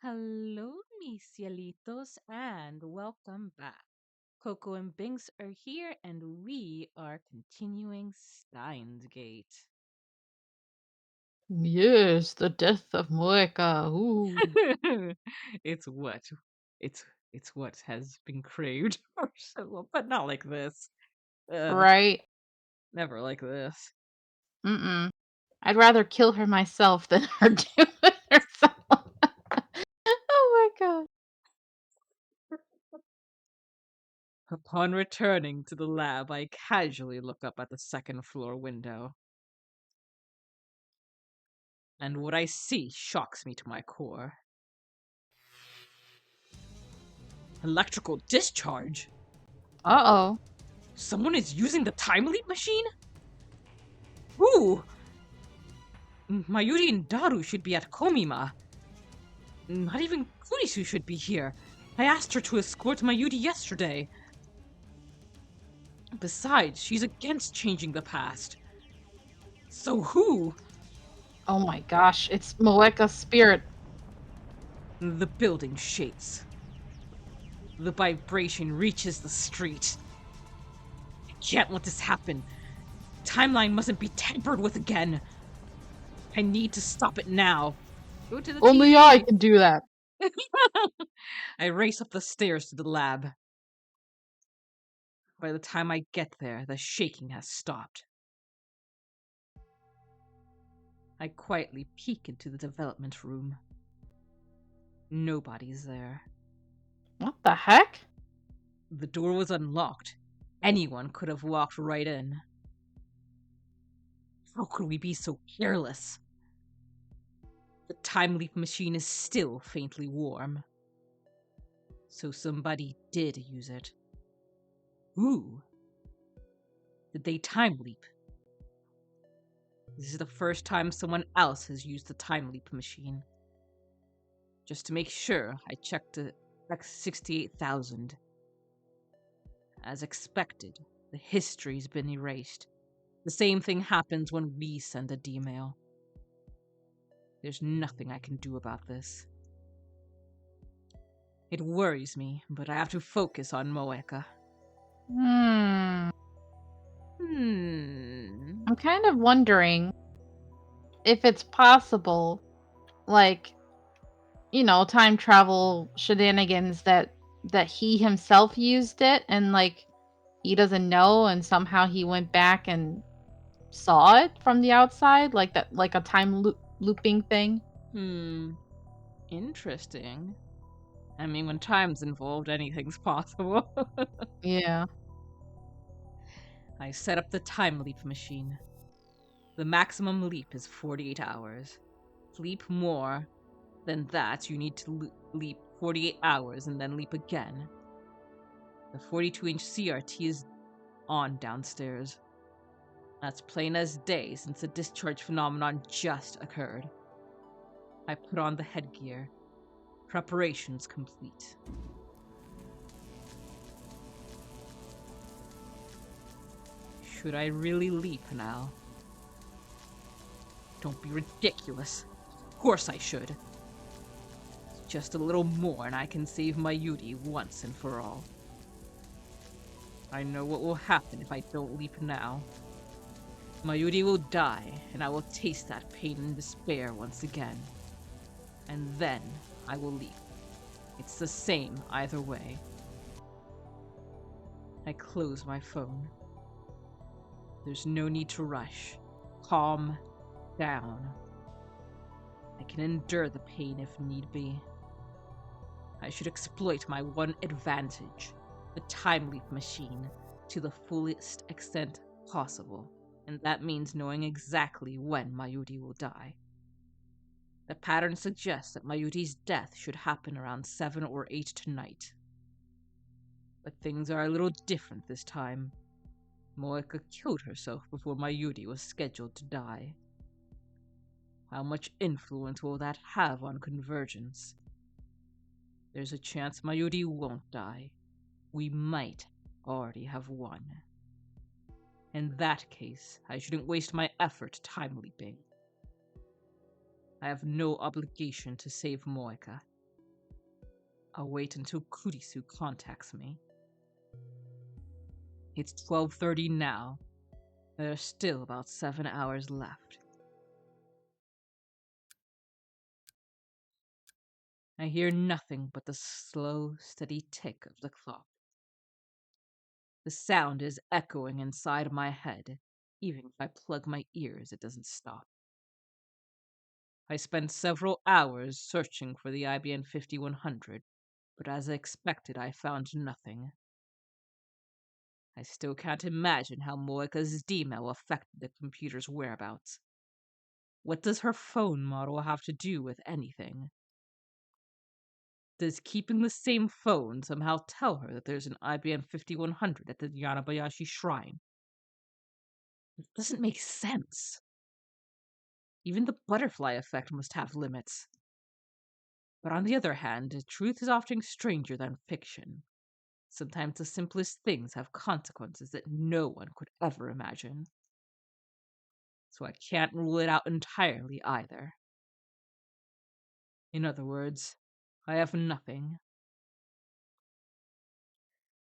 Hello, mis cielitos, and welcome back. Coco and Binks are here, and we are continuing Steins Gate. Yes, the death of Moeka. Ooh. it's what it's it's what has been craved for so long, but not like this. Ugh, Right? never like this. Mm-mm. I'd rather kill her myself than her do it herself. Oh my god. Upon returning to the lab, I casually look up at the second floor window, and what I see shocks me to my core. Electrical discharge? Uh-oh. Someone is using the time leap machine? Who? Mayuri and Daru should be at Komima. Not even Kurisu should be here. I asked her to escort Mayuri yesterday. Besides, she's against changing the past. So who? Oh my gosh, it's Moeka's spirit. The building shakes. The vibration reaches the street. I can't let this happen. Timeline mustn't be tampered with again. I need to stop it now. Go to the Only I TV. can do that. I race up the stairs to the lab. By the time I get there, the shaking has stopped. I quietly peek into the development room. Nobody's there. What the heck? The door was unlocked. Anyone could have walked right in. How could we be so careless? The time leap machine is still faintly warm. So somebody did use it. Who? Did they time leap? This is the first time someone else has used the time leap machine. Just to make sure, I checked the X68,000. As expected, the history's been erased. The same thing happens when we send a D-mail. There's nothing I can do about this. It worries me, but I have to focus on Moeka. Hmm. Hmm. I'm kind of wondering if it's possible, like, time travel shenanigans that he himself used it and like he doesn't know and somehow he went back and saw it from the outside, like that, like a looping thing. Hmm. Interesting. I mean, when time's involved, anything's possible. Yeah. I set up the time leap machine. The maximum leap is 48 hours. To leap more than that, you need to leap 48 hours and then leap again. The 42-inch CRT is on downstairs. That's plain as day since the discharge phenomenon just occurred. I put on the headgear. Preparations complete. Should I really leap now? Don't be ridiculous. Of course I should. Just a little more and I can save Mayuri once and for all. I know what will happen if I don't leap now. Mayuri will die, and I will taste that pain and despair once again. And then I will leap. It's the same either way. I close my phone. There's no need to rush. Calm down. I can endure the pain if need be. I should exploit my one advantage, the time leap machine, to the fullest extent possible, and that means knowing exactly when Mayuri will die. The pattern suggests that Mayuri's death should happen around 7 or 8 tonight. But things are a little different this time. Moeka killed herself before Mayuri was scheduled to die. How much influence will that have on convergence? There's a chance Mayuri won't die. We might already have won. In that case, I shouldn't waste my effort time leaping. I have no obligation to save Moeka. I'll wait until Kurisu contacts me. It's 12:30 now. There's still about 7 hours left. I hear nothing but the slow, steady tick of the clock. The sound is echoing inside my head. Even if I plug my ears, it doesn't stop. I spent several hours searching for the IBM 5100, but as expected, I found nothing. I still can't imagine how Moeka's D-mail affected the computer's whereabouts. What does her phone model have to do with anything? Does keeping the same phone somehow tell her that there's an IBM 5100 at the Yanabayashi shrine? It doesn't make sense. Even the butterfly effect must have limits. But on the other hand, truth is often stranger than fiction. Sometimes the simplest things have consequences that no one could ever imagine. So I can't rule it out entirely either. In other words, I have nothing.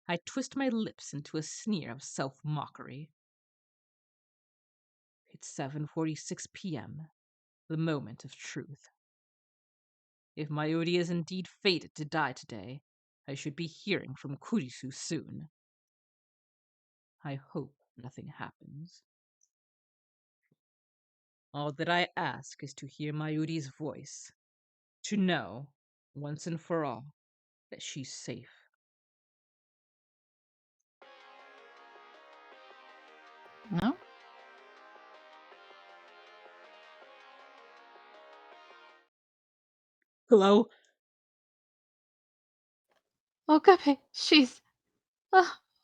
I twist my lips into a sneer of self-mockery. It's 7:46 p.m., the moment of truth. If Mayuri is indeed fated to die today, I should be hearing from Kurisu soon. I hope nothing happens. All that I ask is to hear Mayuri's voice, to know, once and for all, that she's safe. No? Hello? Okabe, she's.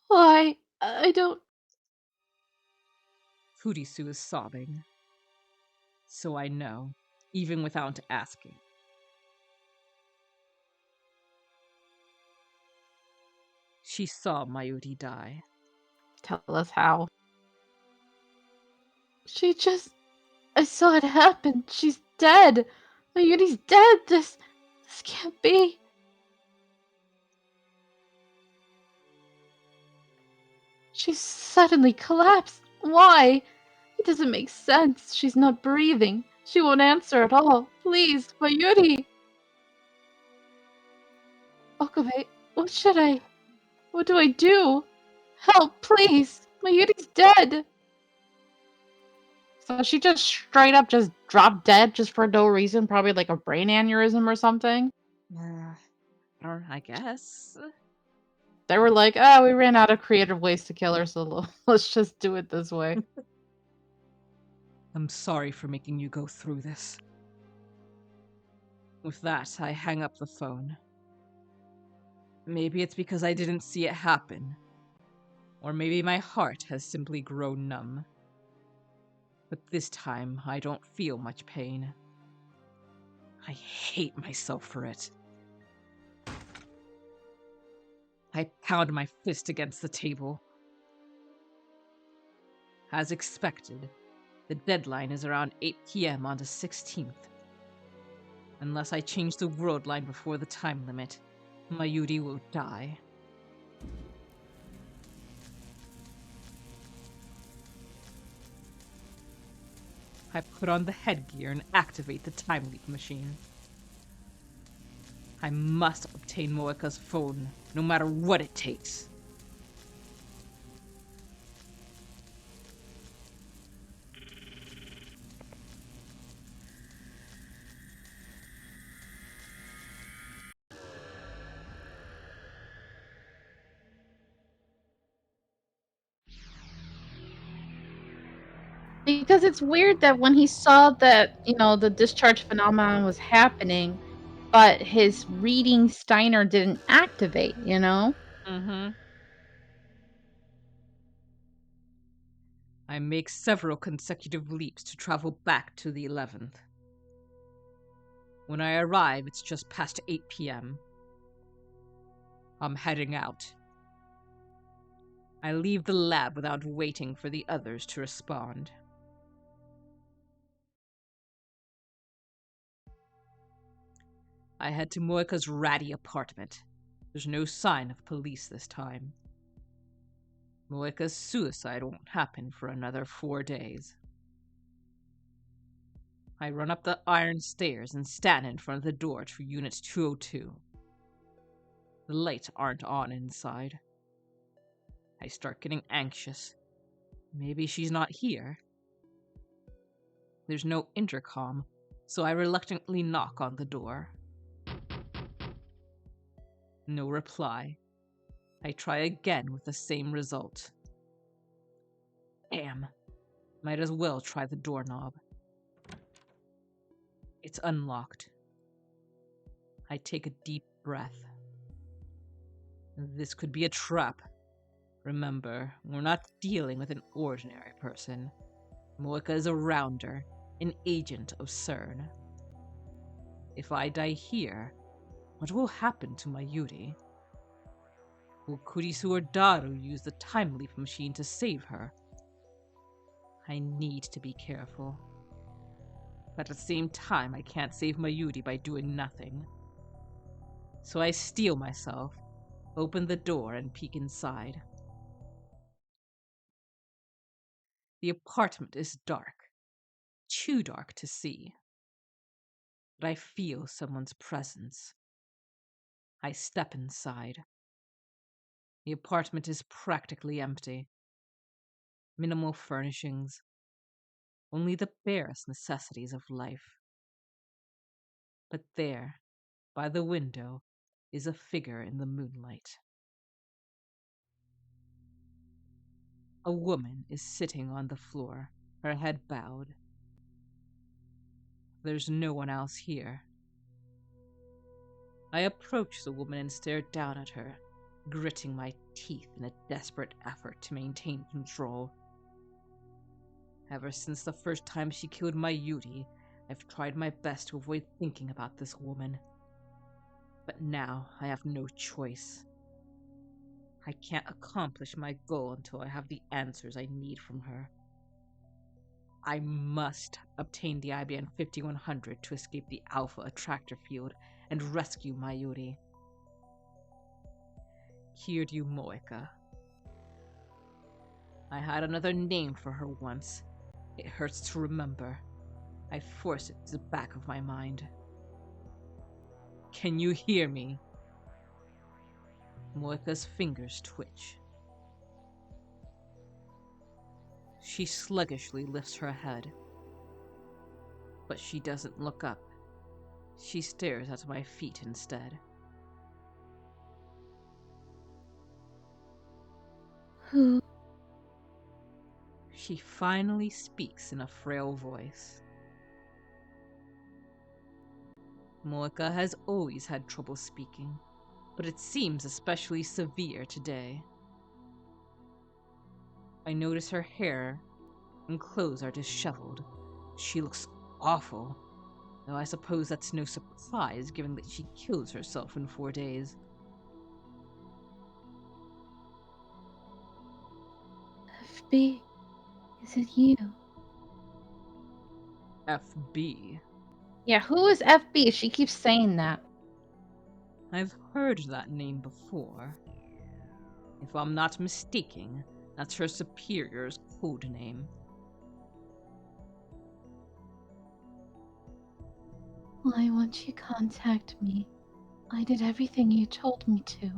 Why? I don't. Kurisu is sobbing. So I know, even without asking. She saw Mayuri die. Tell us how. She just. I saw it happen. She's dead. Mayuri's dead. This can't be. She suddenly collapsed. Why? It doesn't make sense. She's not breathing. She won't answer at all. Please, Mayuri. Okabe, what do I do? Help, please. Mayuri's dead. So she just straight up just dropped dead just for no reason, probably like a brain aneurysm or something. Or I guess. They were like, we ran out of creative ways to kill her, so let's just do it this way. I'm sorry for making you go through this. With that, I hang up the phone. Maybe it's because I didn't see it happen. Or maybe my heart has simply grown numb. But this time, I don't feel much pain. I hate myself for it. I pound my fist against the table. As expected, the deadline is around 8 p.m. on the 16th. Unless I change the world line before the time limit, Mayuri will die. I put on the headgear and activate the time leap machine. I must obtain Moeka's phone, no matter what it takes. Because it's weird that when he saw that, the discharge phenomenon was happening, but his reading Steiner didn't activate, Mm-hmm. I make several consecutive leaps to travel back to the 11th. When I arrive, it's just past 8 p.m. I'm heading out. I leave the lab without waiting for the others to respond. I head to Moeka's ratty apartment. There's no sign of police this time. Moeka's suicide won't happen for another 4 days. I run up the iron stairs and stand in front of the door to Unit 202. The lights aren't on inside. I start getting anxious. Maybe she's not here. There's no intercom, so I reluctantly knock on the door. No reply. I try again with the same result. Damn. Might as well try the doorknob. It's unlocked. I take a deep breath. This could be a trap. Remember, we're not dealing with an ordinary person. Moeka is a rounder, an agent of CERN. If I die here, what will happen to my Yuri? Will Kurisu or Daru use the time leap machine to save her? I need to be careful. But at the same time, I can't save Mayuri by doing nothing. So I steel myself, open the door, and peek inside. The apartment is dark, too dark to see. But I feel someone's presence. I step inside. The apartment is practically empty. Minimal furnishings. Only the barest necessities of life. But there, by the window, is a figure in the moonlight. A woman is sitting on the floor, her head bowed. There's no one else here. I approach the woman and stare down at her, gritting my teeth in a desperate effort to maintain control. Ever since the first time she killed my Yuri, I've tried my best to avoid thinking about this woman. But now I have no choice. I can't accomplish my goal until I have the answers I need from her. I must obtain the IBN 5100 to escape the Alpha Attractor Field and rescue Mayuri. Kiryu Moeka. I had another name for her once. It hurts to remember. I force it to the back of my mind. Can you hear me? Moeka's fingers twitch. She sluggishly lifts her head. But she doesn't look up. She stares at my feet instead. Who? She finally speaks in a frail voice. Moeka has always had trouble speaking, but it seems especially severe today. I notice her hair and clothes are disheveled. She looks awful, though I suppose that's no surprise given that she kills herself in 4 days. FB, is it you? FB. Yeah, who is FB? She keeps saying that. I've heard that name before. If I'm not mistaken, that's her superior's code name. Why won't you contact me? I did everything you told me to.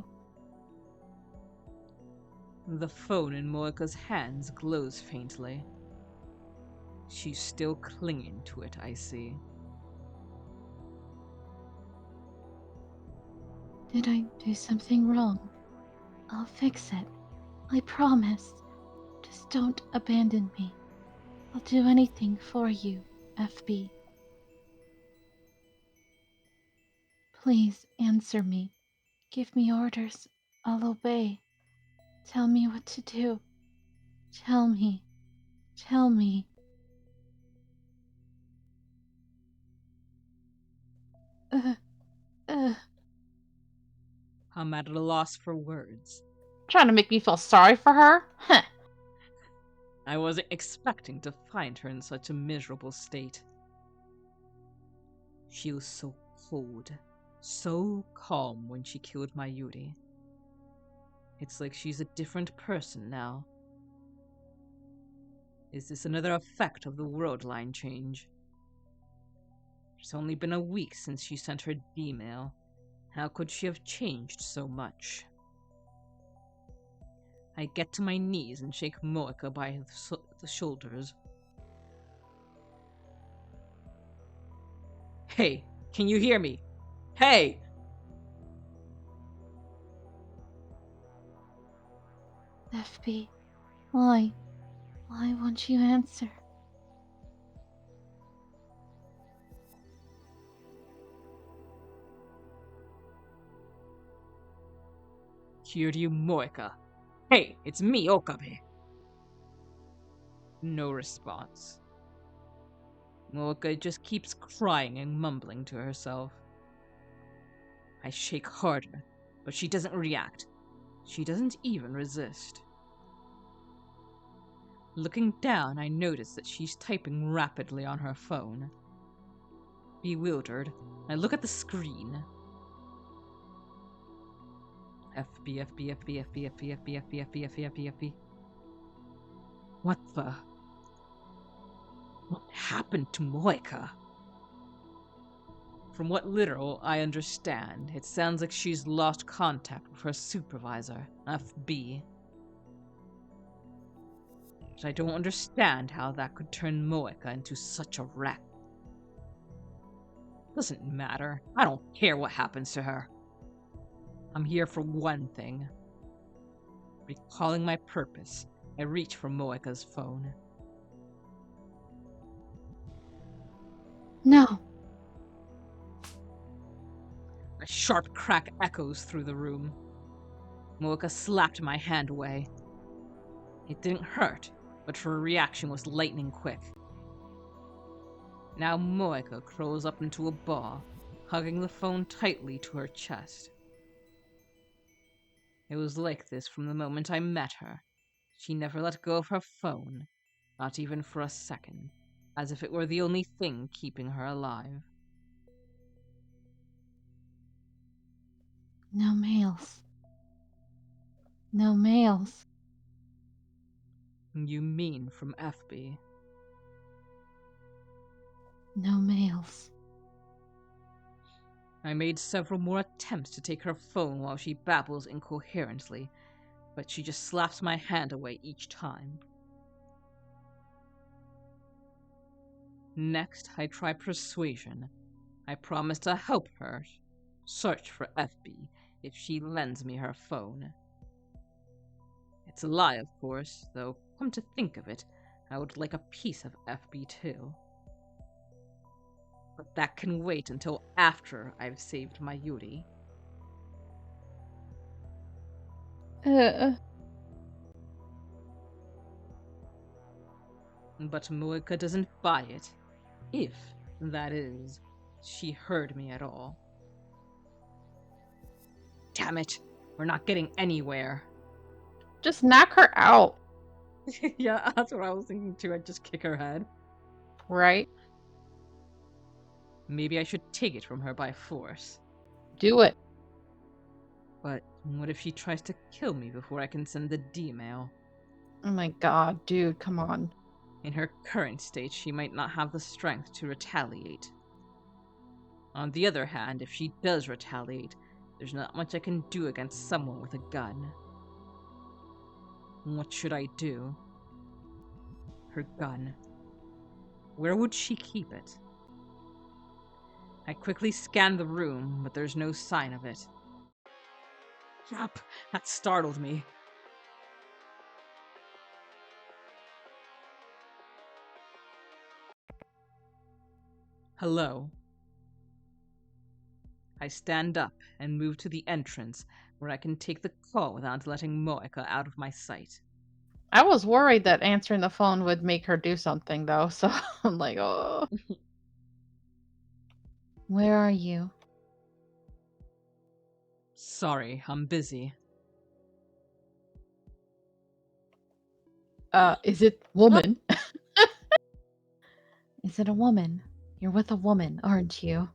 The phone in Moeka's hands glows faintly. She's still clinging to it, I see. Did I do something wrong? I'll fix it. I promise. Just don't abandon me. I'll do anything for you, FB. Please answer me. Give me orders. I'll obey. Tell me what to do. Tell me. Tell me. Uh, uh. I'm at a loss for words. Trying to make me feel sorry for her? Heh. I wasn't expecting to find her in such a miserable state. She was so cold, So calm when she killed my Yuri. It's like she's a different person now. Is this another effect of the world line change? It's only been a week since she sent her D-mail. How could she have changed so much? I get to my knees and shake Moeka by the shoulders. Hey, can you hear me? Hey! FB, why? Why won't you answer? Kiryu Moeka. Hey, it's me, Okabe. No response. Moeka just keeps crying and mumbling to herself. I shake harder, but she doesn't react. She doesn't even resist. Looking down, I notice that she's typing rapidly on her phone. Bewildered, I look at the screen. FB, FB, FB, FB, FB, FB, FB, FB, FB, FB, FB. What the? What happened to Moeka? From what literal I understand, it sounds like she's lost contact with her supervisor, FB. But I don't understand how that could turn Moeka into such a wreck. Doesn't matter. I don't care what happens to her. I'm here for one thing. Recalling my purpose, I reach for Moeka's phone. No. A sharp crack echoes through the room. Moeka slapped my hand away. It didn't hurt, but her reaction was lightning quick. Now Moeka curls up into a ball, hugging the phone tightly to her chest. It was like this from the moment I met her. She never let go of her phone, not even for a second, as if it were the only thing keeping her alive. No mails. No mails. You mean from FB? No mails. I made several more attempts to take her phone while she babbles incoherently, but she just slaps my hand away each time. Next, I try persuasion. I promise to help her search for FB if she lends me her phone. It's a lie, of course, though come to think of it, I would like a piece of FB too. But that can wait until after I've saved my Yuri. But Moeka doesn't buy it. If, that is, she heard me at all. Damn it, we're not getting anywhere. Just knock her out. Yeah, that's what I was thinking too. I'd just kick her head. Right? Maybe I should take it from her by force. Do it. But what if she tries to kill me before I can send the D-mail? Oh my god, dude, come on. In her current state, she might not have the strength to retaliate. On the other hand, if she does retaliate, there's not much I can do against someone with a gun. What should I do? Her gun. Where would she keep it? I quickly scan the room, but there's no sign of it. Yup, that startled me. Hello. I stand up and move to the entrance where I can take the call without letting Moeka out of my sight. I was worried that answering the phone would make her do something, though, so I'm like, oh. Where are you? Sorry, I'm busy. Is it woman? Is it a woman? You're with a woman, aren't you?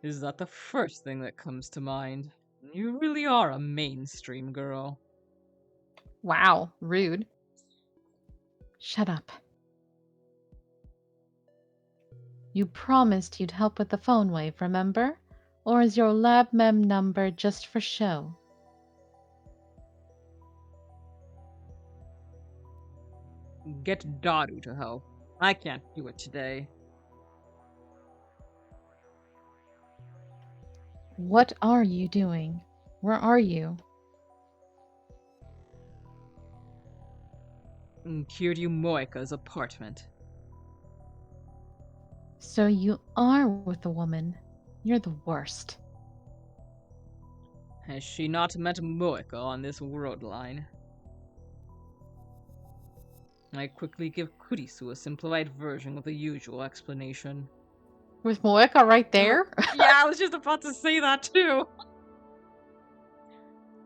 Is that the first thing that comes to mind? You really are a mainstream girl. Wow, rude. Shut up. You promised you'd help with the phone wave, remember? Or is your lab mem number just for show? Get Daru to help. I can't do it today. What are you doing? Where are you? In Kiryu Moeka's apartment. So you are with a woman. You're the worst. Has she not met Moeka on this world line? I quickly give Kurisu a simplified version of the usual explanation. With Moeka right there? Yeah, I was just about to say that too.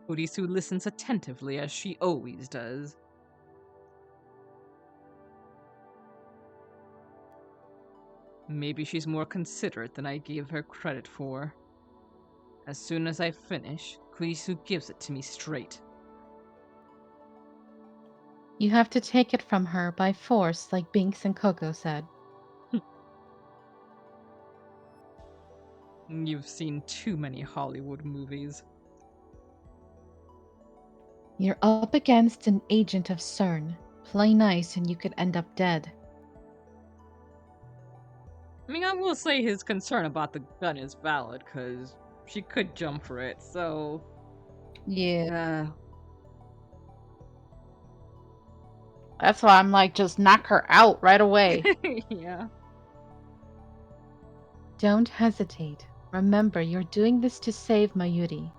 Kurisu listens attentively as she always does. Maybe she's more considerate than I gave her credit for. As soon as I finish, Kurisu gives it to me straight. You have to take it from her by force, like Binks and Coco said. You've seen too many Hollywood movies. You're up against an agent of CERN. Play nice and you could end up dead. I mean, I will say his concern about the gun is valid, because she could jump for it, so... Yeah. That's why I'm like, just knock her out right away. Yeah. Don't hesitate. Remember, you're doing this to save Mayuri.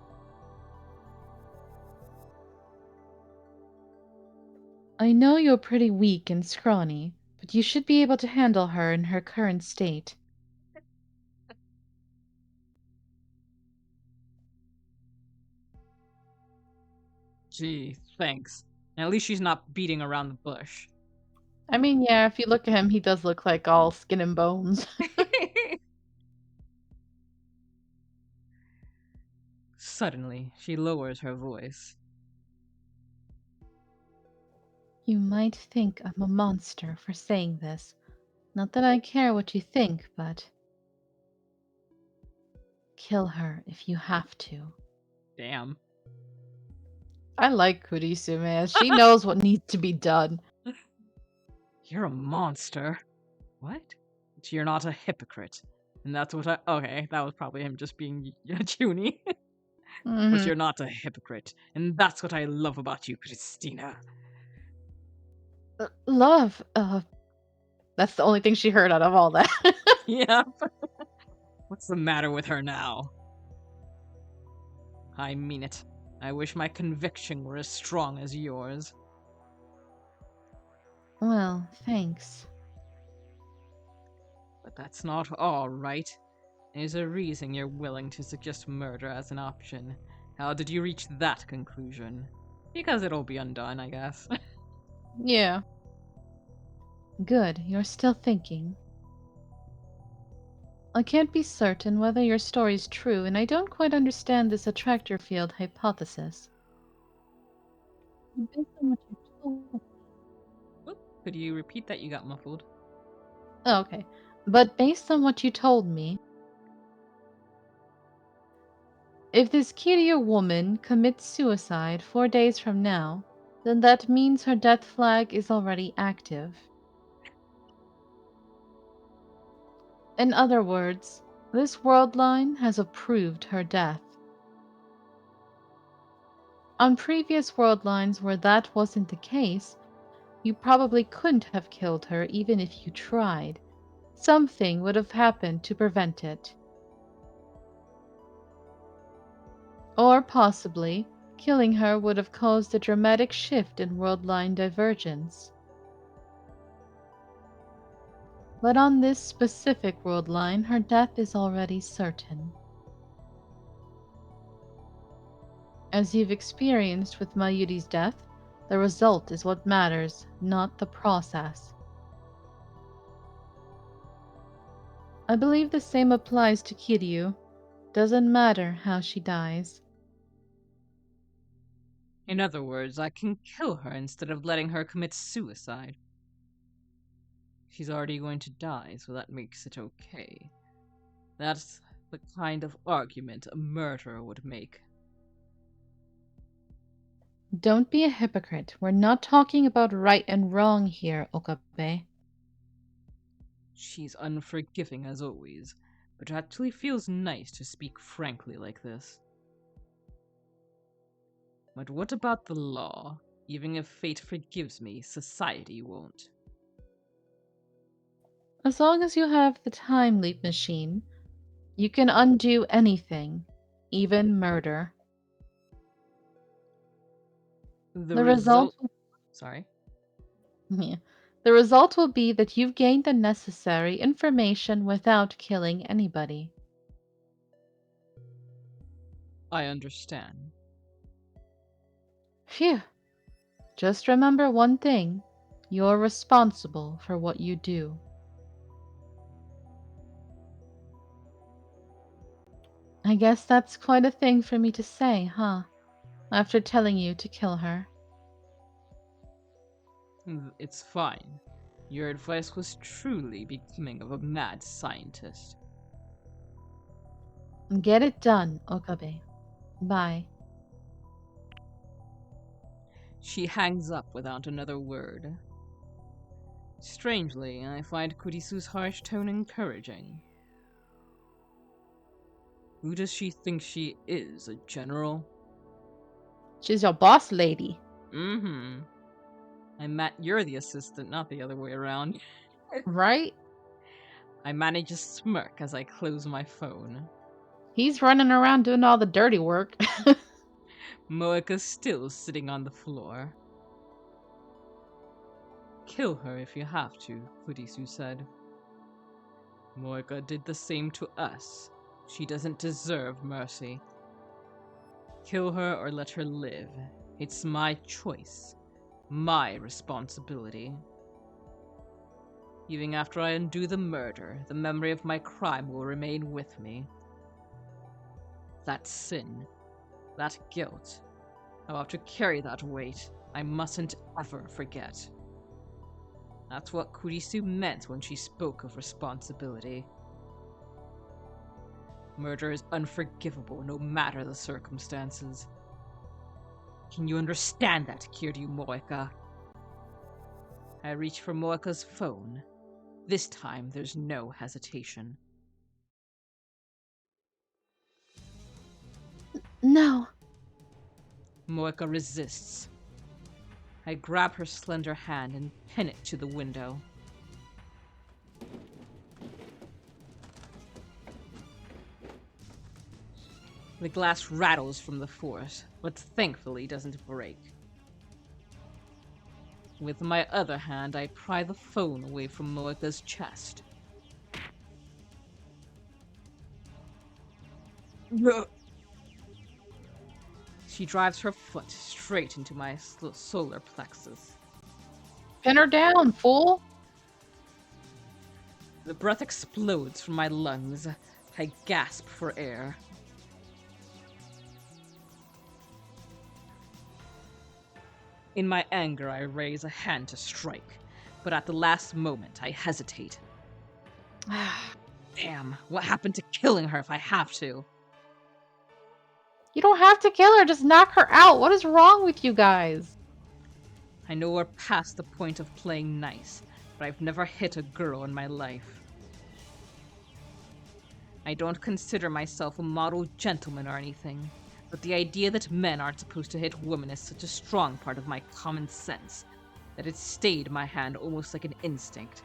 I know you're pretty weak and scrawny, but you should be able to handle her in her current state. Gee, thanks. At least she's not beating around the bush. I mean, yeah, if you look at him, he does look like all skin and bones. Suddenly, she lowers her voice. You might think I'm a monster for saying this. Not that I care what you think, but... Kill her if you have to. Damn. I like Kurisu, man. She knows what needs to be done. You're a monster. What? But you're not a hypocrite. And that's what I... Okay, that was probably him just being Junie. But you're not a hypocrite. And that's what I love about you, Christina. Love. That's the only thing she heard out of all that. Yeah. What's the matter with her now? I mean it. I wish my conviction were as strong as yours. Well, thanks. But that's not all, right? There's a reason you're willing to suggest murder as an option. How did you reach that conclusion? Because it'll be undone, I guess. Yeah. Good, you're still thinking. I can't be certain whether your story's true, and I don't quite understand this attractor field hypothesis. Based on what you told... Could you repeat that? You got muffled. Oh, okay. But based on what you told me, if this Kiryu woman commits suicide 4 days from now, then that means her death flag is already active. In other words, this world line has approved her death. On previous world lines where that wasn't the case, you probably couldn't have killed her even if you tried. Something would have happened to prevent it. Or possibly, killing her would have caused a dramatic shift in world line divergence. But on this specific world line, her death is already certain. As you've experienced with Mayuri's death, the result is what matters, not the process. I believe the same applies to Kiryu. Doesn't matter how she dies. In other words, I can kill her instead of letting her commit suicide. She's already going to die, so that makes it okay. That's the kind of argument a murderer would make. Don't be a hypocrite. We're not talking about right and wrong here, Okabe. She's unforgiving as always, but it actually feels nice to speak frankly like this. But what about the law? Even if fate forgives me, society won't. As long as you have the time leap machine, you can undo anything, even murder. The The result, result. Sorry? yeah, the result will be that you've gained the necessary information without killing anybody. I understand. Phew. Just remember one thing. You're responsible for what you do. I guess that's quite a thing for me to say, huh? After telling you to kill her. It's fine. Your advice was truly becoming of a mad scientist. Get it done, Okabe. Bye. She hangs up without another word. Strangely, I find Kurisu's harsh tone encouraging. Who does she think she is, a general? She's your boss lady. Mm-hmm. You're the assistant, not the other way around. Right? I manage a smirk as I close my phone. He's running around doing all the dirty work. Moeka's still sitting on the floor. Kill her if you have to, Kurisu said. Moeka did the same to us. She doesn't deserve mercy. Kill her or let her live. It's my choice. My responsibility. Even after I undo the murder, the memory of my crime will remain with me. That sin, that guilt, I'll have to carry that weight. I mustn't ever forget. That's what Kurisu meant when she spoke of responsibility. Murder is unforgivable no matter the circumstances. Can you understand that, Kiryu Moeka? I reach for Moeka's phone. This time, there's no hesitation. No. Moeka resists. I grab her slender hand and pin it to the window. The glass rattles from the force, but thankfully doesn't break. With my other hand, I pry the phone away from Moeka's chest. She drives her foot straight into my solar plexus. Pin her down, fool. The breath explodes from my lungs. I gasp for air. In my anger, I raise a hand to strike, but at the last moment, I hesitate. Damn, what happened to killing her if I have to? You don't have to kill her, just knock her out. What is wrong with you guys? I know we're past the point of playing nice, but I've never hit a girl in my life. I don't consider myself a model gentleman or anything, but the idea that men aren't supposed to hit women is such a strong part of my common sense that it stayed my hand almost like an instinct.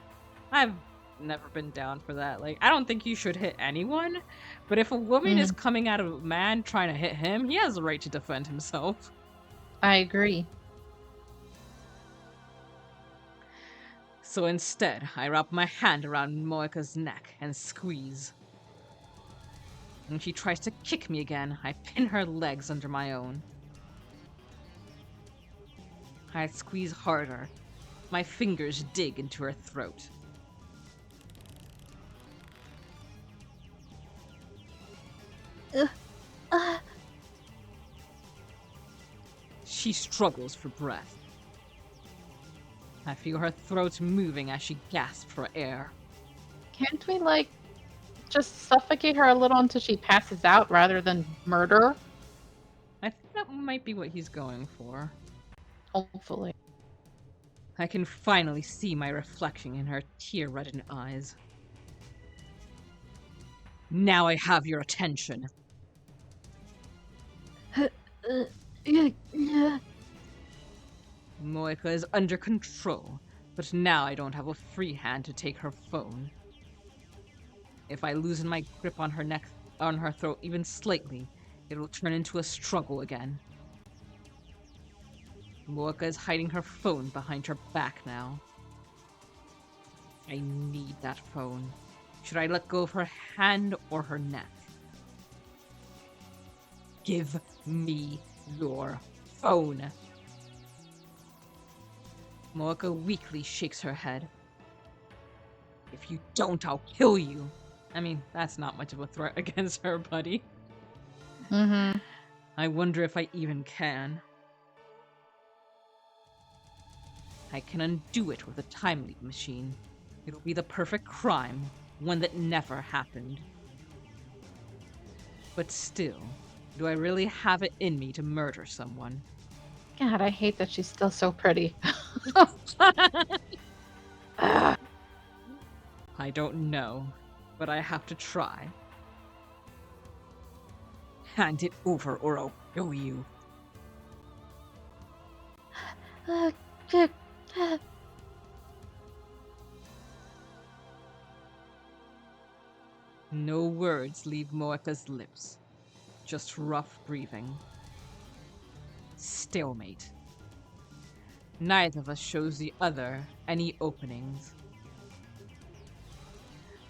I've never been down for that. Like, I don't think you should hit anyone, but if a woman is coming at a man trying to hit him, he has the right to defend himself. I agree. So instead, I wrap my hand around Moeka's neck and squeeze. When she tries to kick me again, I pin her legs under my own. I squeeze harder. My fingers dig into her throat. She struggles for breath. I feel her throat moving as she gasps for air. Can't we, like, just suffocate her a little until she passes out rather than murder? I think that might be what he's going for. Hopefully. I can finally see my reflection in her tear-reddened eyes. Now I have your attention. Moeka is under control, but now I don't have a free hand to take her phone. If I loosen my grip on her throat even slightly, it will turn into a struggle again. Moeka is hiding her phone behind her back now. I need that phone. Should I let go of her hand or her neck? Give me your phone. Moeka weakly shakes her head. If you don't, I'll kill you. I mean, that's not much of a threat against her, buddy. Mm-hmm. I wonder if I even can. I can undo it with a time leap machine. It'll be the perfect crime, one that never happened. But still, do I really have it in me to murder someone? God, I hate that she's still so pretty. I don't know, but I have to try. Hand it over or I'll kill you. No words leave Moeka's lips, just rough breathing. Stalemate. Neither of us shows the other any openings.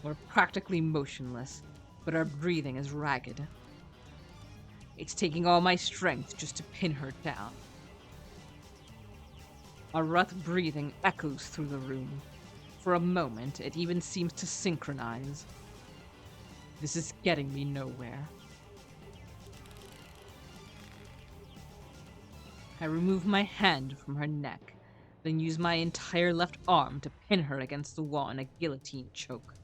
We're practically motionless, but our breathing is ragged. It's taking all my strength just to pin her down. Our rough breathing echoes through the room. For a moment, it even seems to synchronize. This is getting me nowhere. I remove my hand from her neck, then use my entire left arm to pin her against the wall in a guillotine choke.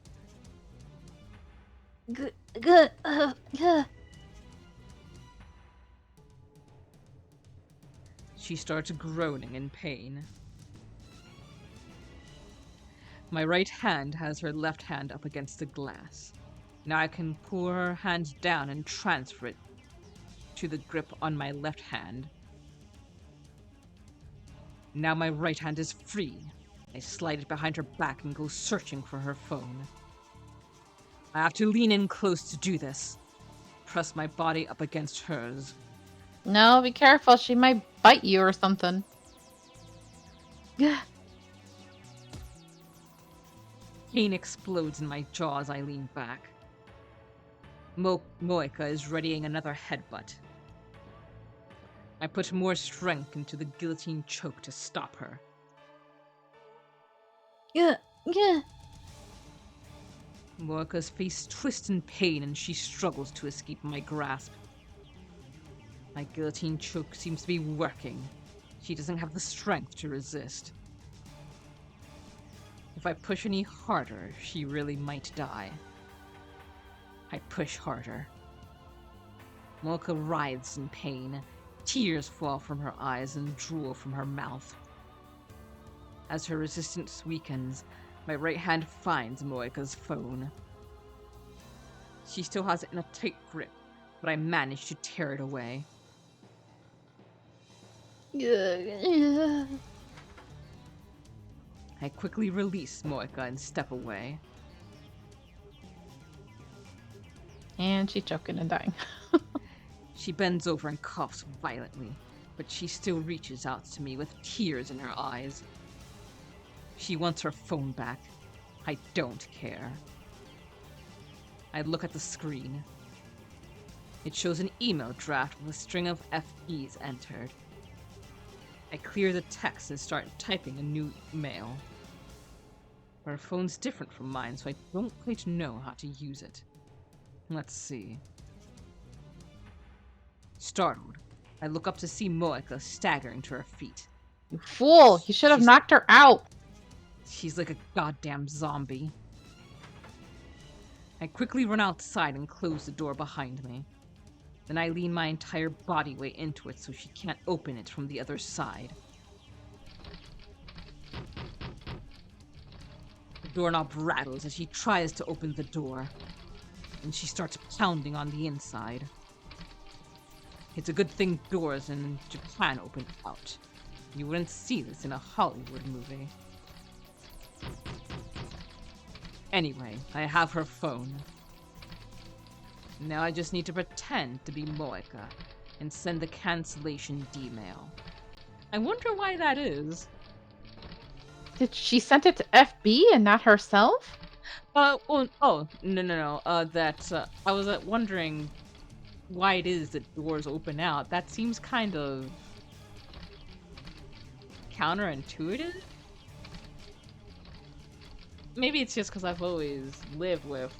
She starts groaning in pain. My right hand has her left hand up against the glass. Now I can pull her hand down and transfer it to the grip on my left hand. Now my right hand is free. I slide it behind her back and go searching for her phone. I have to lean in close to do this. Press my body up against hers. No, be careful. She might bite you or something. Pain explodes in my jaw as I lean back. Moeka is readying another headbutt. I put more strength into the guillotine choke to stop her. Moeka's face twists in pain and she struggles to escape my grasp. My guillotine choke seems to be working. She doesn't have the strength to resist. If I push any harder, she really might die. I push harder. Moeka writhes in pain. Tears fall from her eyes and drool from her mouth. As her resistance weakens, my right hand finds Moeka's phone. She still has it in a tight grip, but I manage to tear it away. I quickly release Moeka and step away. And she's choking and dying. She bends over and coughs violently, but she still reaches out to me with tears in her eyes. She wants her phone back. I don't care. I look at the screen. It shows an email draft with a string of FEs entered. I clear the text and start typing a new email. Her phone's different from mine, so I don't quite know how to use it. Let's see. Startled. I look up to see Moeka staggering to her feet. You fool! You should have knocked her out! She's like a goddamn zombie. I quickly run outside and close the door behind me. Then I lean my entire body weight into it so she can't open it from the other side. The doorknob rattles as she tries to open the door, and she starts pounding on the inside. It's a good thing doors in Japan open out. You wouldn't see this in a Hollywood movie. Anyway, I have her phone. Now I just need to pretend to be Moeka and send the cancellation D-mail. I wonder why that is. Did she send it to FB and not herself? No. I was wondering why it is that doors open out. That seems kind of counterintuitive. Maybe it's just because I've always lived with,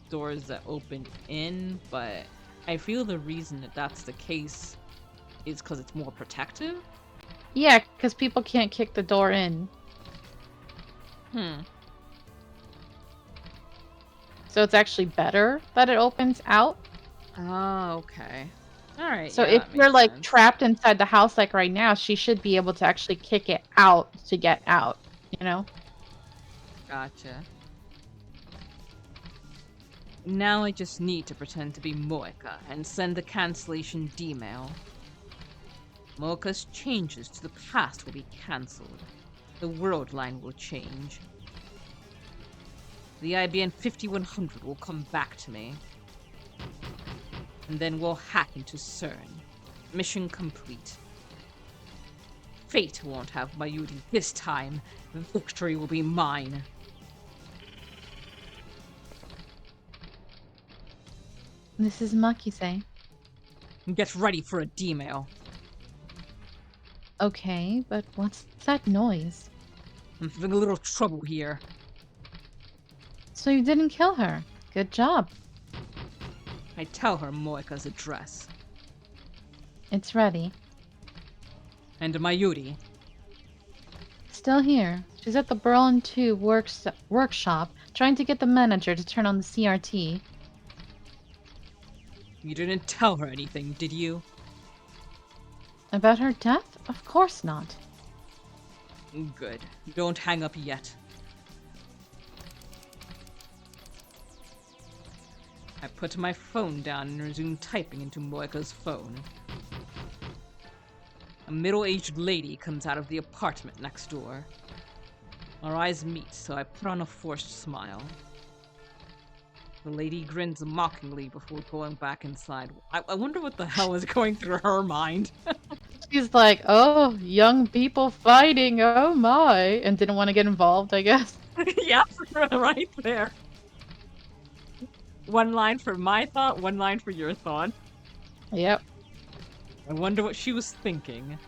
doors that open in, but I feel the reason that that's the case is because it's more protective. Yeah, because people can't kick the door in. So it's actually better that it opens out? Oh, okay. Alright, So yeah, if you're, like, sense. trapped inside the house, like, right now, she should be able to actually kick it out to get out, you know? Gotcha. Now I just need to pretend to be Moeka and send the cancellation D-mail. Moeka's changes to the past will be cancelled. The world line will change. The IBN 5100 will come back to me. And then we'll hack into CERN. Mission complete. Fate won't have Mayuri this time. Victory will be mine. This is Makise. Get ready for a D-mail. Okay, but what's that noise? I'm having a little trouble here. So you didn't kill her. Good job. I tell her Moeka's address. It's ready. And Mayuri. Still here. She's at the Berlin 2 workshop, trying to get the manager to turn on the CRT. You didn't tell her anything, did you? About her death? Of course not. Good. Don't hang up yet. I put my phone down and resume typing into Moeka's phone. A middle-aged lady comes out of the apartment next door. Our eyes meet, so I put on a forced smile. The lady grins mockingly before going back inside. I wonder what the hell is going through her mind. She's like, oh, young people fighting, oh my. And didn't want to get involved, I guess. Yeah, right there. One line for my thought, one line for your thought. Yep. I wonder what she was thinking.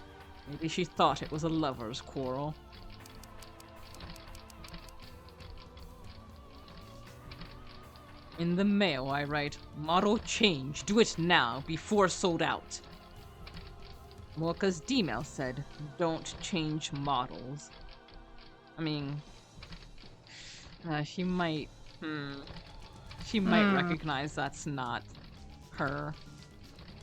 Maybe she thought it was a lover's quarrel. In the mail, I write, model change, do it now, before sold out. Moeka's D-mail said, don't change models. I mean, she might, she might recognize that's not her.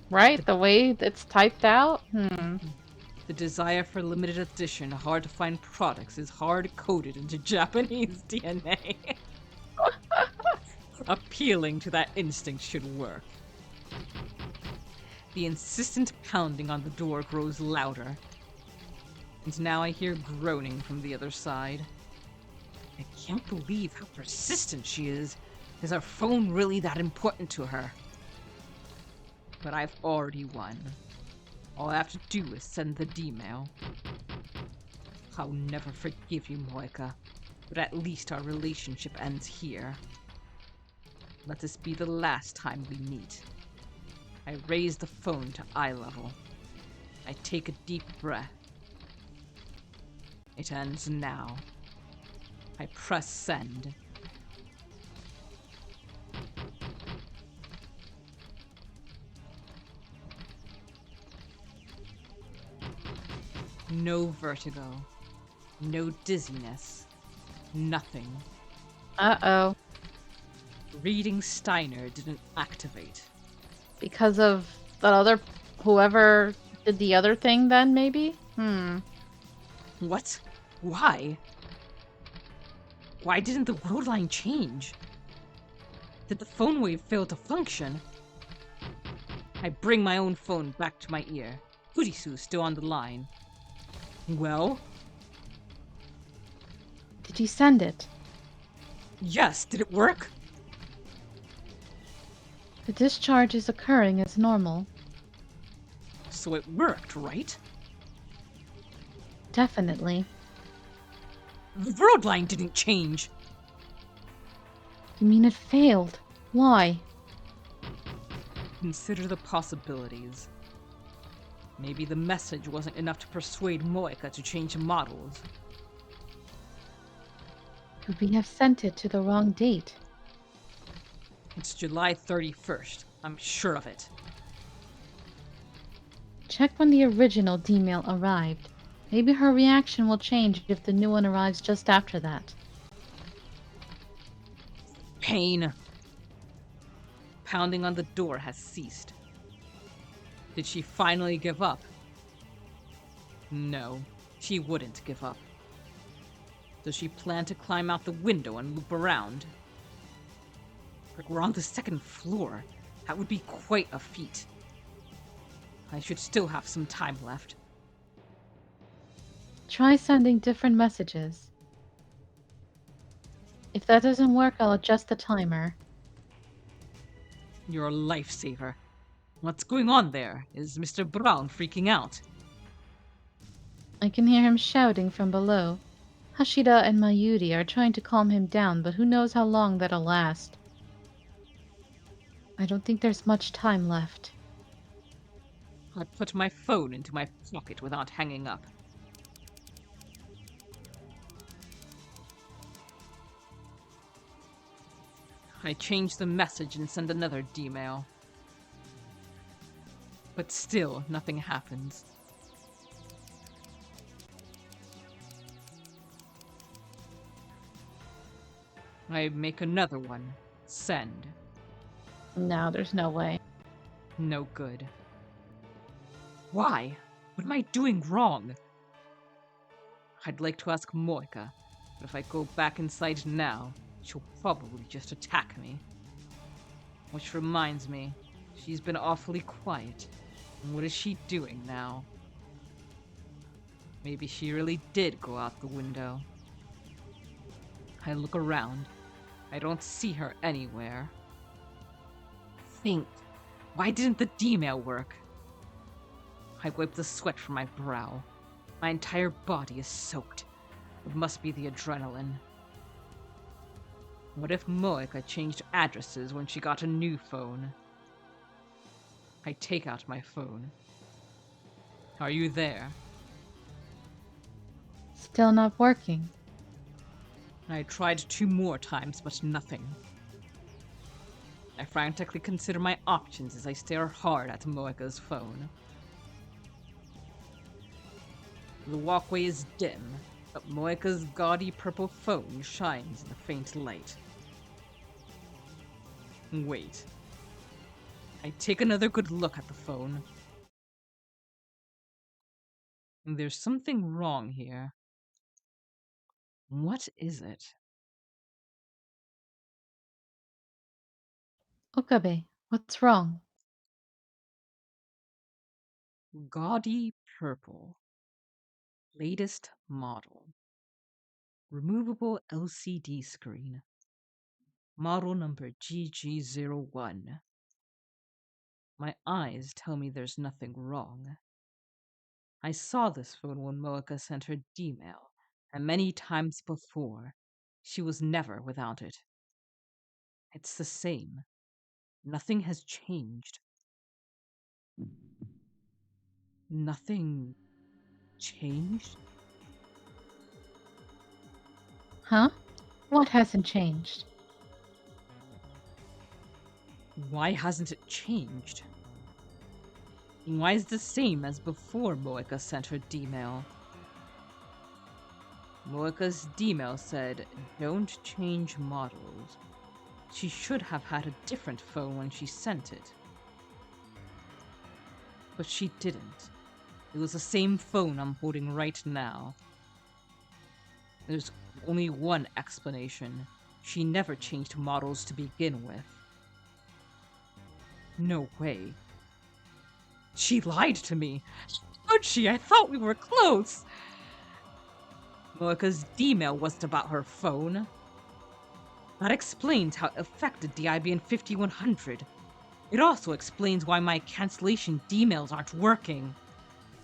Right? The way it's typed out? The desire for limited edition, hard-to-find products is hard-coded into Japanese DNA. Appealing to that instinct should work. The insistent pounding on the door grows louder. And now I hear groaning from the other side. I can't believe how persistent she is. Is our phone really that important to her? But I've already won. All I have to do is send the D-mail. I'll never forgive you, Moeka, but at least our relationship ends here. Let this be the last time we meet. I raise the phone to eye level. I take a deep breath. It ends now. I press send. No vertigo. No dizziness. Nothing. Uh-oh. Reading Steiner didn't activate. Because of that other... whoever did the other thing then, maybe? What? Why? Why didn't the world line change? Did the phone wave fail to function? I bring my own phone back to my ear. Hoodisu's still on the line. Well? Did you send it? Yes, did it work? The discharge is occurring as normal. So it worked, right? Definitely. The world line didn't change. You mean it failed? Why? Consider the possibilities. Maybe the message wasn't enough to persuade Moeka to change models. Could we have sent it to the wrong date? It's July 31st. I'm sure of it. Check when the original D-mail arrived. Maybe her reaction will change if the new one arrives just after that. Pain. Pounding on the door has ceased. Did she finally give up? No, she wouldn't give up. Does she plan to climb out the window and loop around? But we're on the second floor. That would be quite a feat. I should still have some time left. Try sending different messages. If that doesn't work, I'll adjust the timer. You're a lifesaver. What's going on there? Is Mr. Brown freaking out? I can hear him shouting from below. Hashida and Mayuri are trying to calm him down, but who knows how long that'll last. I don't think there's much time left. I put my phone into my pocket without hanging up. I change the message and send another D-mail. But still, nothing happens. I make another one. Send. No, there's no way. No good. Why? What am I doing wrong? I'd like to ask Moeka, but if I go back inside now, she'll probably just attack me. Which reminds me, she's been awfully quiet. And what is she doing now? Maybe she really did go out the window. I look around. I don't see her anywhere. Think, why didn't the D-mail work? I wipe the sweat from my brow. My entire body is soaked. It must be the adrenaline. What if Moeka changed addresses when she got a new phone? I take out my phone. Are you there? Still not working. I tried 2 more times, but nothing. I frantically consider my options as I stare hard at Moeka's phone. The walkway is dim, but Moeka's gaudy purple phone shines in the faint light. Wait. I take another good look at the phone. There's something wrong here. What is it? Okabe, what's wrong? Gaudy purple. Latest model. Removable LCD screen. Model number GG01. My eyes tell me there's nothing wrong. I saw this phone when Moeka sent her D-mail, and many times before. She was never without it. It's the same. Nothing has changed. Nothing changed? Huh? What hasn't changed? Why hasn't it changed? Why is it the same as before Moeka sent her D-mail? Moeka's email said, "Don't change models." She should have had a different phone when she sent it. But she didn't. It was the same phone I'm holding right now. There's only one explanation. She never changed models to begin with. No way. She lied to me. How'd she? I thought we were close. Moeka's email wasn't about her phone. That explains how it affected the IBM 5100. It also explains why my cancellation emails aren't working.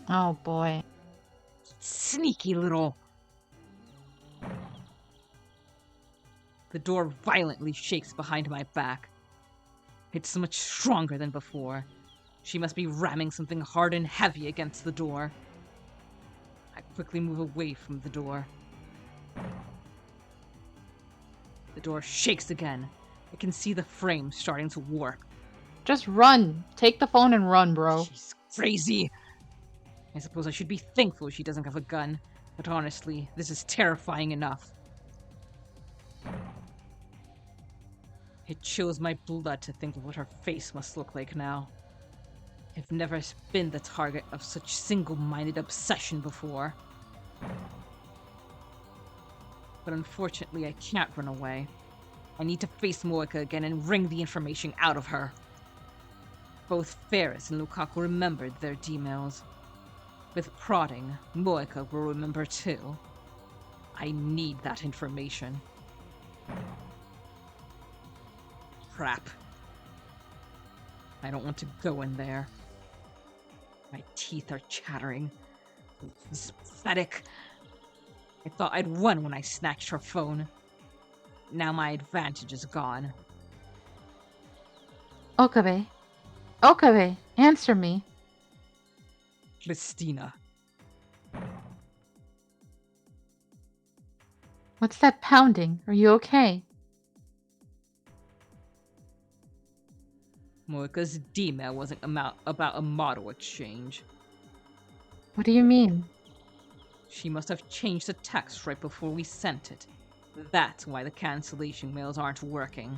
Oh boy. Sneaky little... The door violently shakes behind my back. It's much stronger than before. She must be ramming something hard and heavy against the door. I quickly move away from the door. The door shakes again. I can see the frame starting to warp. Just run. Take the phone and run, bro. She's crazy. I suppose I should be thankful she doesn't have a gun, but honestly, this is terrifying enough. It chills my blood to think of what her face must look like now. I've never been the target of such single-minded obsession before. But unfortunately, I can't run away. I need to face Moeka again and wring the information out of her. Both Ferris and Lukaku remembered their emails. With prodding, Moeka will remember too. I need that information. Crap. I don't want to go in there. My teeth are chattering. It's pathetic. I thought I'd won when I snatched her phone. Now my advantage is gone. Okabe. Okabe, answer me. Christina. What's that pounding? Are you okay? Moeka's email wasn't about a model exchange. What do you mean? She must have changed the text right before we sent it. That's why the cancellation mails aren't working.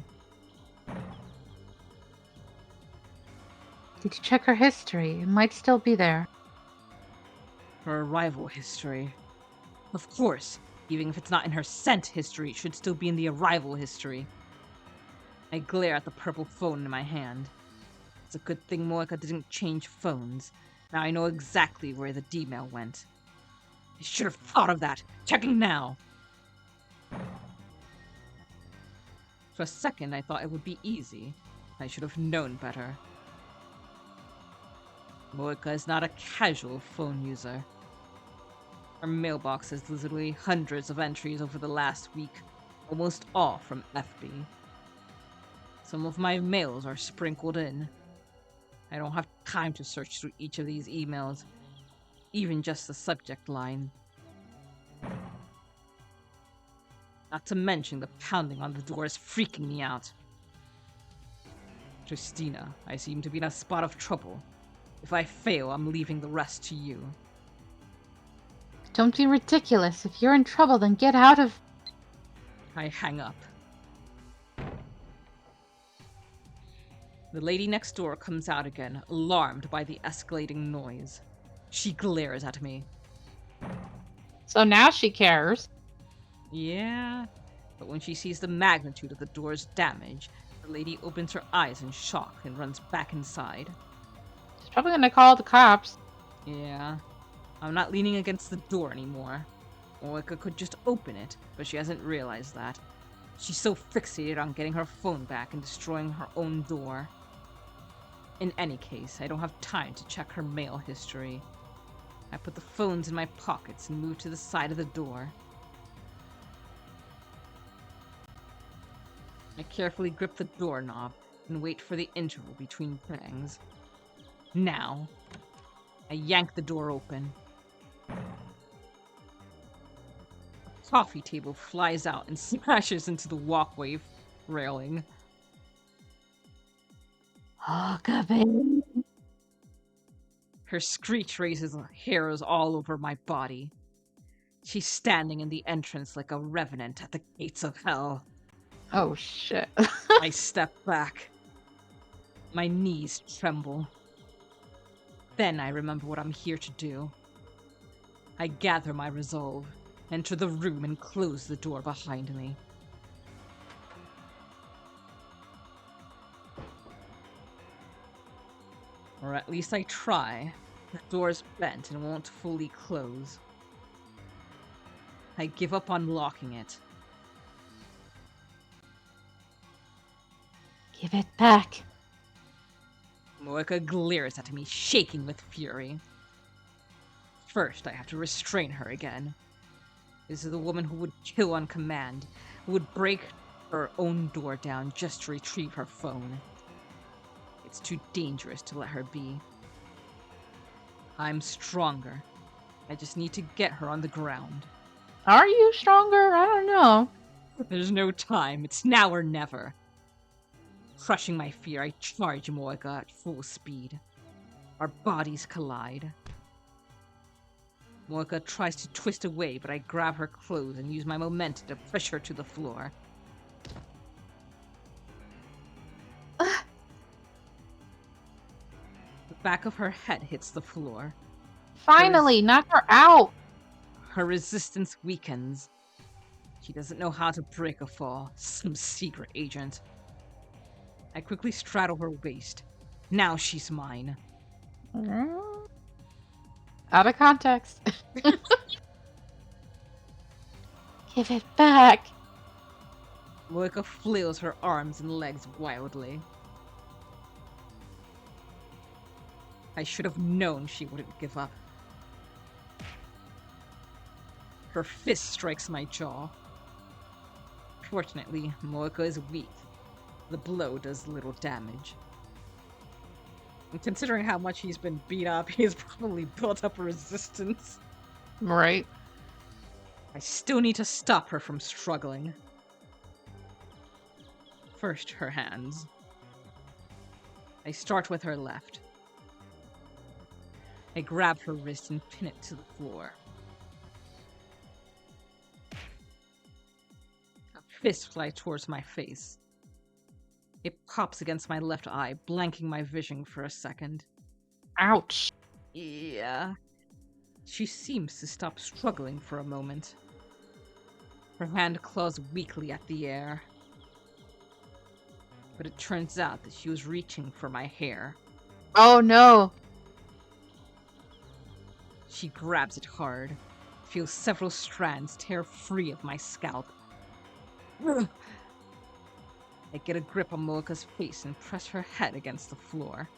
Did you check her history? It might still be there. Her arrival history. Of course, even if it's not in her sent history, it should still be in the arrival history. I glare at the purple phone in my hand. It's a good thing Moeka didn't change phones. Now I know exactly where the email went. I should have thought of that. Checking now. For a second, I thought it would be easy. I should have known better. Moeka is not a casual phone user. Her mailbox has literally hundreds of entries over the last week, almost all from FB. Some of my mails are sprinkled in. I don't have time to search through each of these emails, even just the subject line. Not to mention the pounding on the door is freaking me out. Christina, I seem to be in a spot of trouble. If I fail, I'm leaving the rest to you. Don't be ridiculous. If you're in trouble, then get out of... I hang up. The lady next door comes out again, alarmed by the escalating noise. She glares at me. So now she cares. Yeah, but when she sees the magnitude of the door's damage, the lady opens her eyes in shock and runs back inside. She's probably gonna call the cops. Yeah, I'm not leaning against the door anymore. Moeka could just open it, but she hasn't realized that. She's so fixated on getting her phone back and destroying her own door. In any case, I don't have time to check her mail history. I put the phones in my pockets and move to the side of the door. I carefully grip the doorknob and wait for the interval between bangs. Now, I yank the door open. A coffee table flies out and smashes into the walkway railing. Okabe. Her screech raises hairs all over my body. She's standing in the entrance like a revenant at the gates of hell. Oh, shit. I step back. My knees tremble. Then I remember what I'm here to do. I gather my resolve, enter the room, and close the door behind me. Or at least I try. The door's bent and won't fully close. I give up on locking it. Give it back. Moeka glares at me, shaking with fury. First, I have to restrain her again. This is the woman who would kill on command, who would break her own door down just to retrieve her phone. It's too dangerous to let her be. I'm stronger. I just need to get her on the ground. Are you stronger? I don't know. There's no time. It's now or never. Crushing my fear, I charge Moeka at full speed. Our bodies collide. Moeka tries to twist away, but I grab her clothes and use my momentum to push her to the floor. The back of her head hits the floor. Finally, knock her out. Her resistance weakens. She doesn't know how to break a fall. Some secret agent. I quickly straddle her waist. Now she's mine. Out of context. Give it back. Moeka flails her arms and legs wildly. I should have known she wouldn't give up. Her fist strikes my jaw. Fortunately, Moeka is weak. The blow does little damage. And considering how much he's been beat up, he has probably built up a resistance. Right. I still need to stop her from struggling. First, her hands. I start with her left. I grab her wrist and pin it to the floor. A fist flies towards my face. It pops against my left eye, blanking my vision for a second. Ouch. Yeah. She seems to stop struggling for a moment. Her hand claws weakly at the air. But it turns out that she was reaching for my hair. Oh no. She grabs it hard, feels several strands tear free of my scalp. Ugh. I get a grip on Moeka's face and press her head against the floor.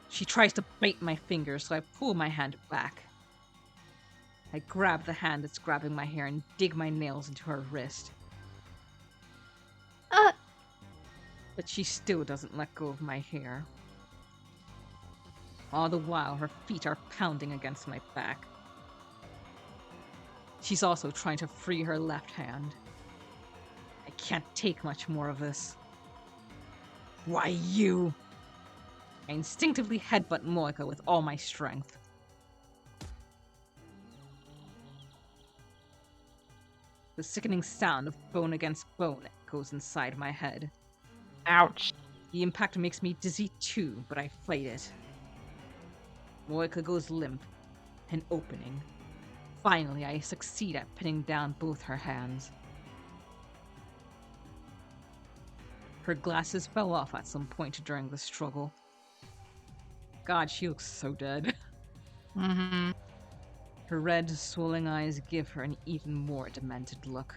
She tries to bite my fingers, so I pull my hand back. I grab the hand that's grabbing my hair and dig my nails into her wrist. But she still doesn't let go of my hair. All the while, her feet are pounding against my back. She's also trying to free her left hand. I can't take much more of this. Why you? I instinctively headbutt Moeka with all my strength. The sickening sound of bone against bone echoes inside my head. Ouch. The impact makes me dizzy too, but I fight it. Moeka goes limp, an opening. Finally, I succeed at pinning down both her hands. Her glasses fell off at some point during the struggle. God, she looks so dead. Mm-hmm. Her red, swollen eyes give her an even more demented look.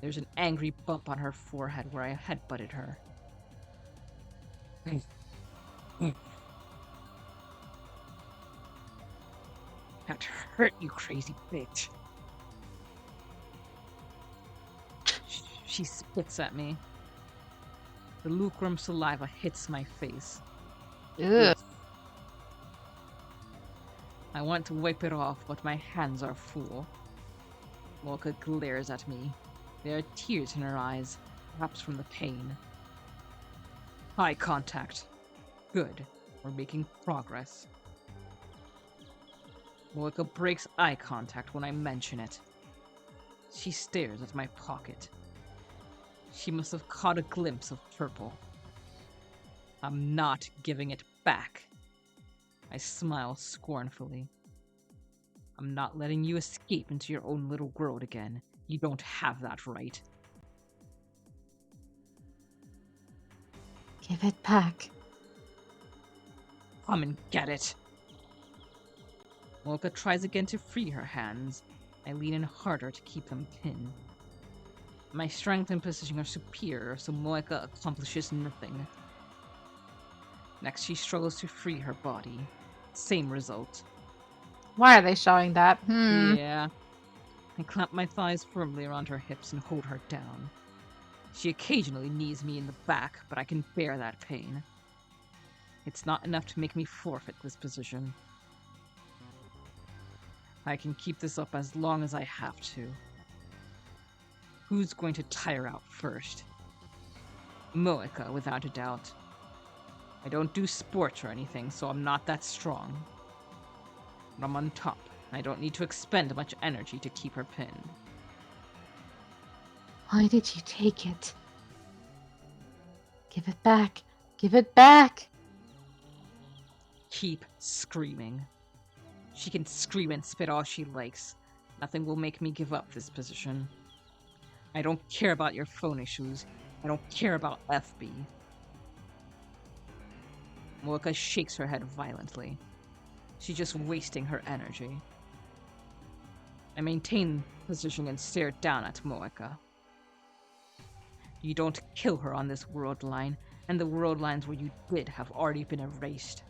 There's an angry bump on her forehead where I headbutted her. That hurt, you crazy bitch. She spits at me. The lukewarm saliva hits my face. Ugh. I want to wipe it off, but my hands are full. Moeka glares at me. There are tears in her eyes, perhaps from the pain. Eye contact. Good. We're making progress. Moeka breaks eye contact when I mention it. She stares at my pocket. She must have caught a glimpse of purple. I'm not giving it back. I smile scornfully. I'm not letting you escape into your own little world again. You don't have that right. Give it back. Come and get it. Moeka tries again to free her hands. I lean in harder to keep them pinned. My strength and position are superior, so Moeka accomplishes nothing. Next, she struggles to free her body. Same result. Why are they showing that? Yeah. I clamp my thighs firmly around her hips and hold her down. She occasionally knees me in the back, but I can bear that pain. It's not enough to make me forfeit this position. I can keep this up as long as I have to. Who's going to tire out first? Moeka, without a doubt. I don't do sports or anything, so I'm not that strong. But I'm on top. I don't need to expend much energy to keep her pinned. Why did you take it? Give it back. Give it back. Keep screaming. She can scream and spit all she likes. Nothing will make me give up this position. I don't care about your phone issues. I don't care about FB. Moeka shakes her head violently. She's just wasting her energy. I maintain position and stare down at Moeka. You don't kill her on this world line, and the world lines where you did have already been erased.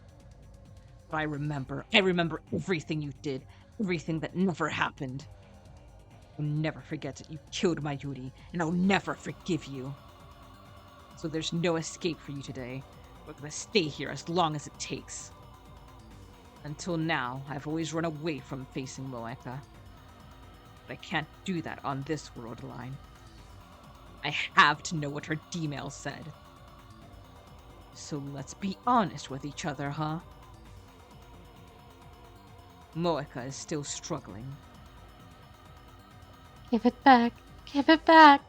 But I remember everything you did, everything that never happened. I'll never forget that you killed my Yuri, and I'll never forgive you. So there's no escape for you today. We're gonna stay here as long as it takes. Until now, I've always run away from facing Moeka. But I can't do that on this world line. I have to know what her D-mail said. So let's be honest with each other, huh? Moeka is still struggling. Give it back. Give it back.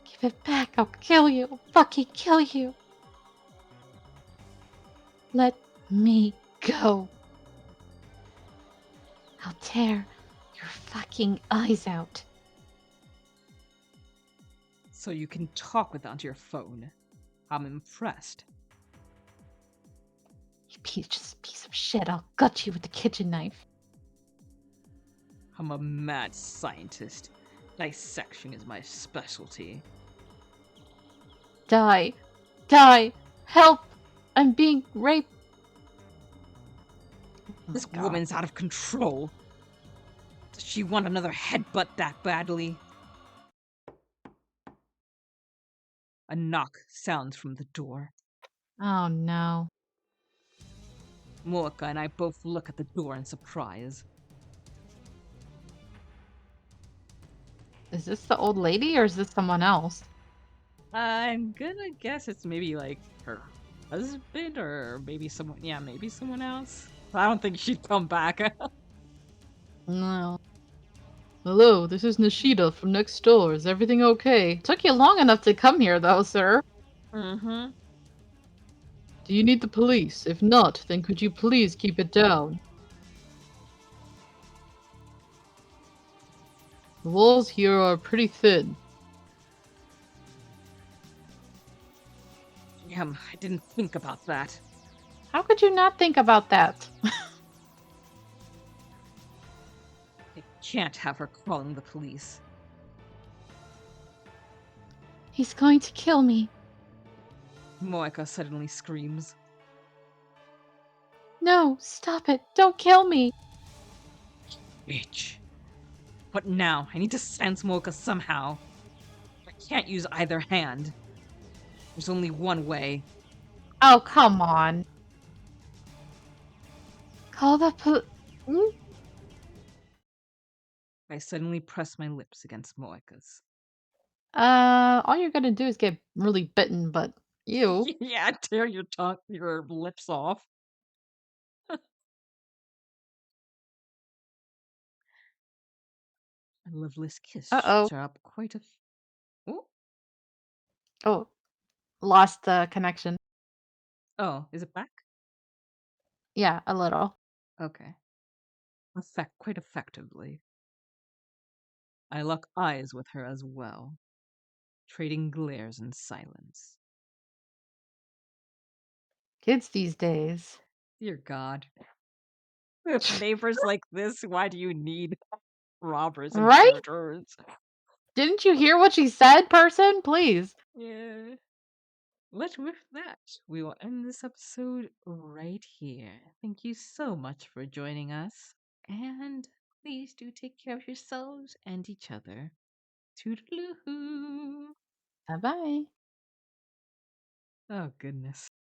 Give it back. I'll kill you. I'll fucking kill you. Let me go. I'll tear your fucking eyes out. So you can talk without your phone. I'm impressed. You piece of shit. I'll gut you with the kitchen knife. I'm a mad scientist. Dissection is my specialty. Die. Die. Help. I'm being raped. Oh This God. woman's out of control. Does she want another headbutt that badly? A knock sounds from the door. Oh no. Moeka and I both look at the door in surprise. Is this the old lady or is this someone else? I'm gonna guess it's maybe like her husband or maybe someone. Yeah, maybe someone else. I don't think she'd come back. No. Hello, this is Nishida from next door. Is everything okay? Took you long enough to come here, though, sir. Mm-hmm. Do you need the police? If not, then could you please keep it down? The walls here are pretty thin. Damn, I didn't think about that. How could you not think about that? I can't have her calling the police. He's going to kill me. Moeka suddenly screams. No, stop it. Don't kill me. Bitch. What now? I need to sense Moeka somehow. I can't use either hand. There's only one way. Oh, come on. Call the police. I suddenly press my lips against Moeka's. All you're gonna do is get really bitten, but you. Yeah, tear your lips off. A loveless kiss Uh-oh. stir up quite a. Oh, Oh, lost the connection. oh, is it back? Yeah, a little. Okay. Quite effectively. I lock eyes with her as well, trading glares in silence. Kids these days. Dear God. With neighbors like this, why do you need robbers and Right? murderers? Didn't you hear what she said, person? Please. Yeah. With that, we will end this episode right here. Thank you so much for joining us. And please do take care of yourselves and each other. Toodaloo. Bye-bye. Oh, goodness.